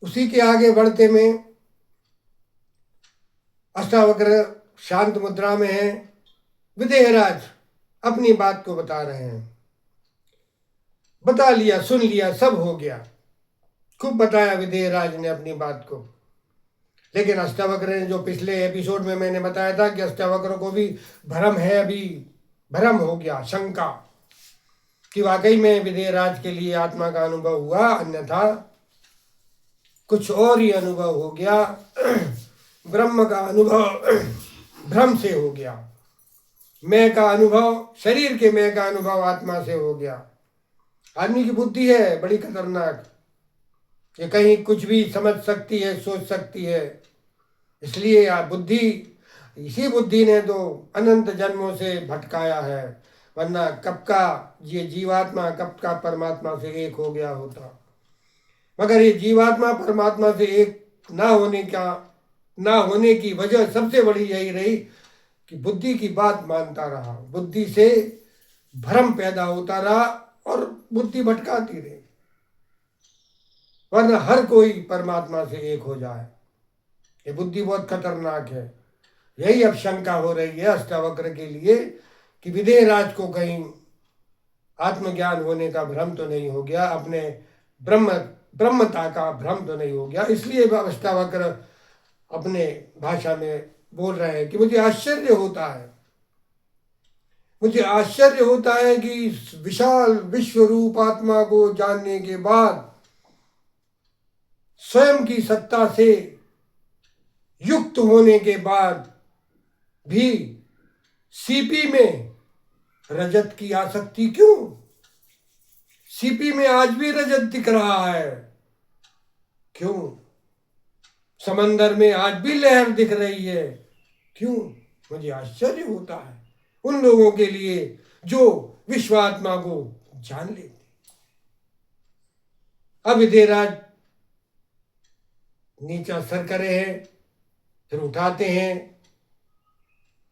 उसी के आगे बढ़ते में अष्टावक्र शांत मुद्रा में है। विदेहराज अपनी बात को बता रहे हैं। बता लिया, सुन लिया, सब हो गया, खूब बताया विदेहराज ने अपनी बात को। लेकिन अष्टावक्र ने, जो पिछले एपिसोड में मैंने बताया था कि अष्टावक्र को भी भ्रम है, अभी भ्रम हो गया, शंका, कि वाकई में विदेहराज के लिए आत्मा का अनुभव हुआ, अन्यथा कुछ और ही अनुभव हो गया। ब्रह्म का अनुभव भ्रम से हो गया, मैं का अनुभव, शरीर के मैं का अनुभव आत्मा से हो गया। आदमी की बुद्धि है बड़ी खतरनाक, ये कहीं कुछ भी समझ सकती है, सोच सकती है। इसलिए बुद्धि, इसी बुद्धि ने तो अनंत जन्मों से भटकाया है, वरना कब का ये जीवात्मा कब का परमात्मा से एक हो गया होता। मगर ये जीवात्मा परमात्मा से एक ना होने की वजह सबसे बड़ी यही रही कि बुद्धि की बात मानता रहा, बुद्धि से भ्रम पैदा होता रहा और बुद्धि भटकाती रही। वरना हर कोई परमात्मा से एक हो जाए। ये बुद्धि बहुत खतरनाक है। यही अब शंका हो रही है अष्टावक्र के लिए कि विदेहराज को कहीं आत्मज्ञान होने का भ्रम तो नहीं हो गया, अपने ब्रह्मता का भ्रम तो नहीं हो गया। इसलिए अष्टावक्र अपने भाषा में बोल रहे हैं कि मुझे आश्चर्य होता है, मुझे आश्चर्य होता है कि इस विशाल विश्व रूप आत्मा को जानने के बाद, स्वयं की सत्ता से युक्त होने के बाद भी सीपी में रजत की आसक्ति क्यों? सीपी में आज भी रजत दिख रहा है, क्यों? समंदर में आज भी लहर दिख रही है, क्यों? मुझे आश्चर्य होता है उन लोगों के लिए जो विश्वात्मा को जान लेते। अब विदेहराज नीचा सर करे हैं, फिर उठाते हैं,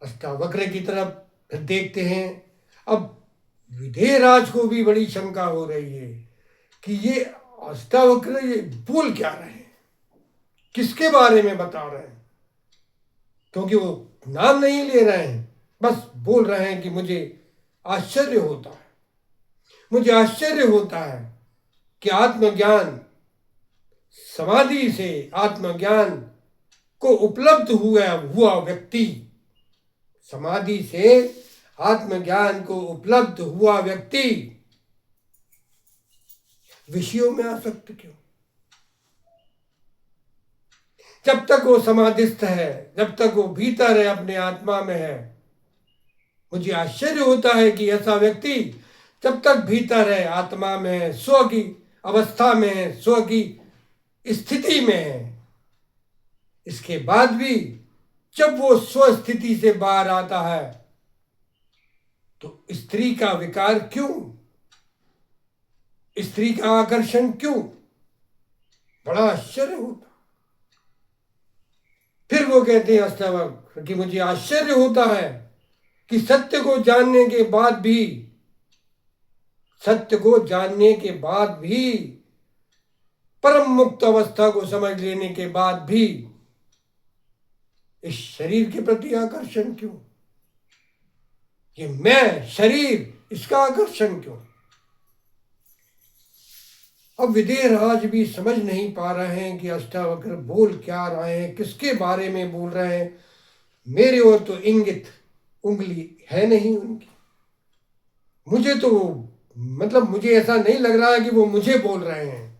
अष्टावक्र की तरफ फिर देखते हैं। अब विदेहराज को भी बड़ी शंका हो रही है कि ये अष्टावक्र ये बोल क्या रहे हैं, किसके बारे में बता रहे हैं, क्योंकि वो नाम नहीं ले रहे हैं, बस बोल रहे हैं कि मुझे आश्चर्य होता है, मुझे आश्चर्य होता है कि आत्मज्ञान, समाधि से आत्मज्ञान को उपलब्ध हुआ व्यक्ति, समाधि से आत्मज्ञान को उपलब्ध हुआ व्यक्ति विषयों में आसक्त क्यों? जब तक वो समाधिस्थ है, जब तक वो भीतर है, अपने आत्मा में है, मुझे आश्चर्य होता है कि ऐसा व्यक्ति जब तक भीतर है, आत्मा में है, स्व की अवस्था में है, स्व की स्थिति में है, इसके बाद भी जब वो स्व स्थिति से बाहर आता है तो स्त्री का विकार क्यों, स्त्री का आकर्षण क्यों? बड़ा आश्चर्य होता। फिर वो कहते हैं अष्टावक्र कि मुझे आश्चर्य होता है कि सत्य को जानने के बाद भी, सत्य को जानने के बाद भी, परम मुक्त अवस्था को समझ लेने के बाद भी इस शरीर के प्रति आकर्षण क्यों? ये मैं, शरीर, इसका आकर्षण क्यों? अब विदेहराज भी समझ नहीं पा रहे हैं कि अष्टावक्र बोल क्या रहे हैं, किसके बारे में बोल रहे हैं। मेरे ओर तो इंगित उंगली है नहीं उनकी। मुझे तो मतलब मुझे ऐसा नहीं लग रहा है कि वो मुझे बोल रहे हैं,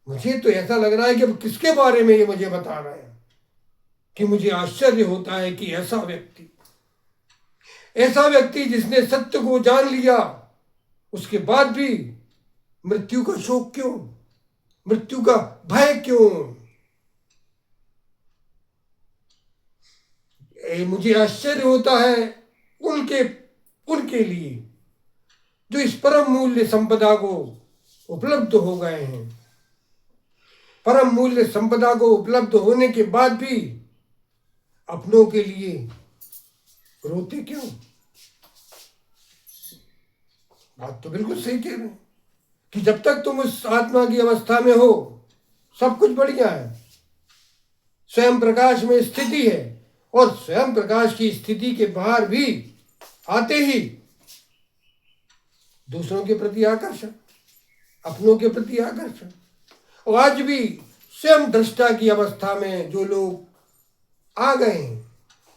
मुझे तो ऐसा लग रहा है कि अब किसके बारे में ये मुझे बता रहे हैं। कि मुझे आश्चर्य होता है कि ऐसा व्यक्ति जिसने सत्य को जान लिया, उसके बाद भी मृत्यु का शोक क्यों, मृत्यु का भय क्यों? मुझे आश्चर्य होता है उनके उनके लिए जो इस परम मूल्य संपदा को उपलब्ध हो गए हैं। परम मूल्य संपदा को उपलब्ध होने के बाद भी अपनों के लिए रोते क्यों? बात तो बिल्कुल सही कह रहे हैं कि जब तक तुम उस आत्मा की अवस्था में हो, सब कुछ बढ़िया है, स्वयं प्रकाश में स्थिति है, और स्वयं प्रकाश की स्थिति के बाहर भी आते ही दूसरों के प्रति आकर्षण, अपनों के प्रति आकर्षण। और आज भी स्वयं दृष्टा की अवस्था में जो लोग आ गए हैं,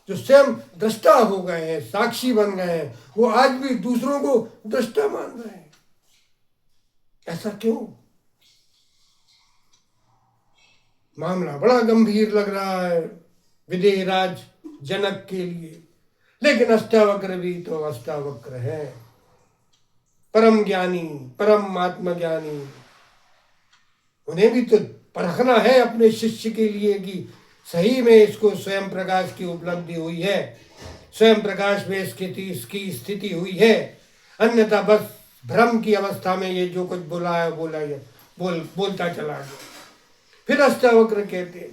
जो स्वयं दृष्टा हो गए हैं, साक्षी बन गए हैं, वो आज भी दूसरों को दृष्टा मान रहे हैं। ऐसा क्यों? मामला बड़ा गंभीर लग रहा है विदेहराज जनक के लिए, लेकिन अष्टावक्र भी तो अष्टावक्र है, परम ज्ञानी, परम आत्मज्ञानी। उन्हें भी तो परखना है अपने शिष्य के लिए कि सही में इसको स्वयं प्रकाश की उपलब्धि हुई है, स्वयं प्रकाश में इसकी स्थिति हुई है, अन्यथा बस भ्रम की अवस्था में ये जो कुछ बोला है बोलता चला गया। फिर अष्टावक्र कहते हैं,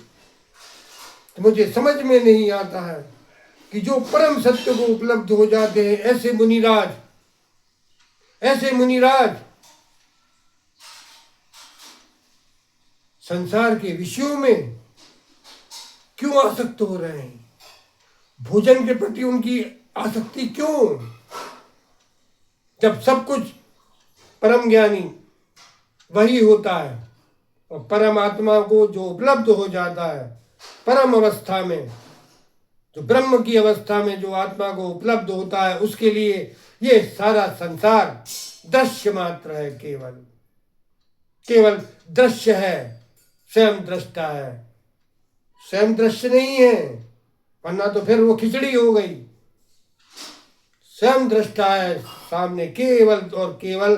तो मुझे समझ में नहीं आता है कि जो परम सत्य को उपलब्ध हो जाते हैं, ऐसे मुनिराज संसार के विषयों में क्यों आसक्त हो रहे हैं? भोजन के प्रति उनकी आसक्ति क्यों? जब सब कुछ परम ज्ञानी वही होता है, और परमात्मा को जो उपलब्ध हो जाता है परम अवस्था में, जो ब्रह्म की अवस्था में जो आत्मा को उपलब्ध होता है, उसके लिए ये सारा संसार दृश्य मात्र है, केवल दृश्य है, स्वयं दृष्टा है, स्वयं दृश्य नहीं है, वरना तो फिर वो खिचड़ी हो गई। स्वयं दृष्टा है, सामने केवल और केवल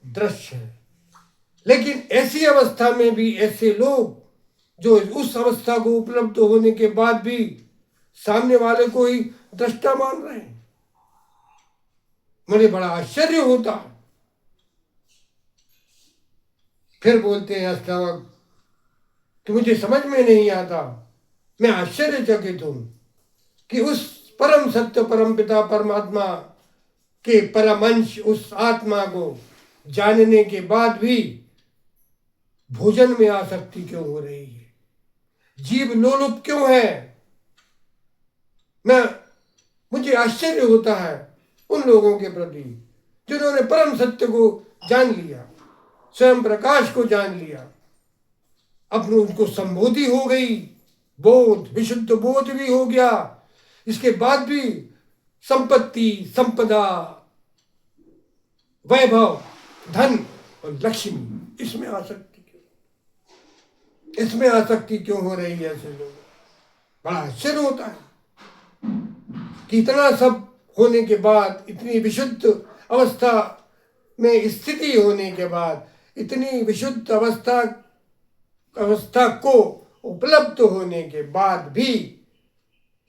दृश्य है। लेकिन ऐसी अवस्था में भी ऐसे लोग जो उस अवस्था को उपलब्ध होने के बाद भी सामने वाले को ही दृष्टा मान रहे हैं, मुझे बड़ा आश्चर्य होता। फिर बोलते हैं अष्टावक्र, तो मुझे समझ में नहीं आता, मैं आश्चर्यचकित हूं कि उस परम सत्य परम पिता परमात्मा के परमंश उस आत्मा को जानने के बाद भी भोजन में आसक्ति क्यों हो रही है, जीव लोलुप क्यों है। मुझे आश्चर्य होता है उन लोगों के प्रति जिन्होंने परम सत्य को जान लिया, स्वयं प्रकाश को जान लिया, अपने उनको संबोधि हो गई, बोध विशुद्ध बोध भी हो गया, इसके बाद भी संपत्ति, संपदा, वैभव, धन और लक्ष्मी, इसमें आसक्ति क्यों हो रही है ऐसे लोग? बड़ा आश्चर्य होता है कि इतना सब होने के बाद, इतनी विशुद्ध अवस्था में स्थिति होने के बाद, इतनी विशुद्ध अवस्था को उपलब्ध होने के बाद भी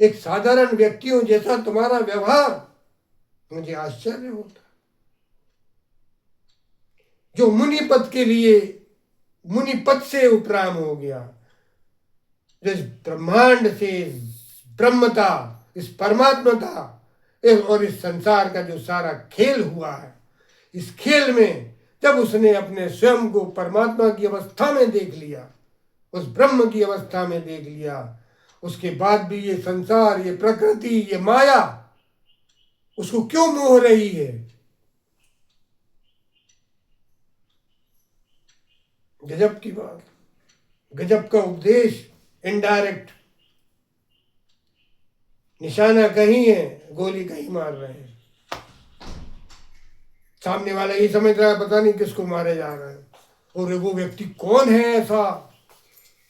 एक साधारण व्यक्तियों जैसा तुम्हारा व्यवहार, मुझे आश्चर्य होता। जो मुनि पद के लिए मुनि पद से उपराम हो गया, जो इस ब्रह्मांड से ब्रह्मता, इस परमात्मता और इस संसार का जो सारा खेल हुआ है, इस खेल में जब उसने अपने स्वयं को परमात्मा की अवस्था में देख लिया, उस ब्रह्म की अवस्था में देख लिया, उसके बाद भी ये संसार, ये प्रकृति, ये माया उसको क्यों मोह रही है? गजब की बात, गजब का उपदेश, इनडायरेक्ट। निशाना कहीं है, गोली कहीं मार रहे हैं। सामने वाला ये समझ रहा है पता नहीं किसको मारे जा रहा है, और वो व्यक्ति कौन है ऐसा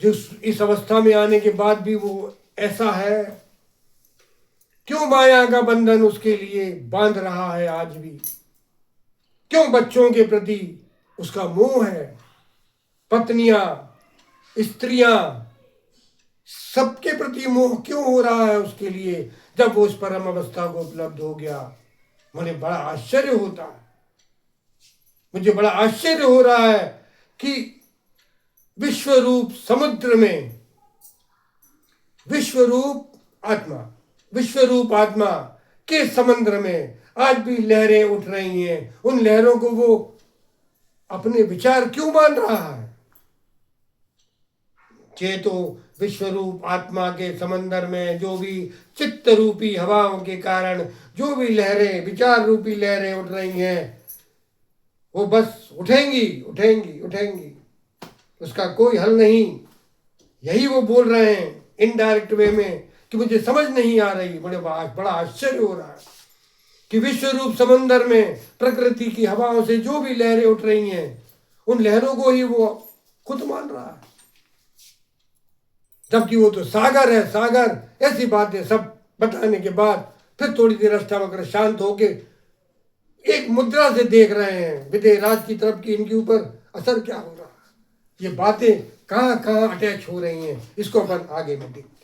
जो इस अवस्था में आने के बाद भी वो ऐसा है? क्यों माया का बंधन उसके लिए बांध रहा है आज भी? क्यों बच्चों के प्रति उसका मोह है? पत्नियां, स्त्रियां, सबके प्रति मोह क्यों हो रहा है उसके लिए, जब वो उस परम अवस्था को उपलब्ध हो गया? मुझे बड़ा आश्चर्य होता है, मुझे बड़ा आश्चर्य हो रहा है कि विश्वरूप समुद्र में विश्वरूप आत्मा के समुद्र में आज भी लहरें उठ रही हैं। उन लहरों को वो अपने विचार क्यों मान रहा है? चेतो विश्वरूप आत्मा के समंदर में जो भी चित्त रूपी हवाओं के कारण जो भी लहरें, विचार रूपी लहरें उठ रही हैं, वो बस उठेंगी उठेंगी उठेंगी, उसका कोई हल नहीं। यही वो बोल रहे हैं इनडायरेक्ट वे में कि मुझे समझ नहीं आ रही। बड़ा आश्चर्य हो रहा है कि विश्व रूप समंदर में प्रकृति की हवाओं से जो भी लहरें उठ रही हैं, उन लहरों को ही वो खुद मान रहा है, जबकि वो तो सागर है, सागर। ऐसी बातें सब बताने के बाद फिर थोड़ी देर अष्टावक्र शांत होके एक मुद्रा से देख रहे हैं विदेहराज की तरफ कि इनके ऊपर असर क्या हो रहा है, ये बातें कहाँ कहाँ अटैच हो रही हैं। इसको अपन आगे में देखते हैं।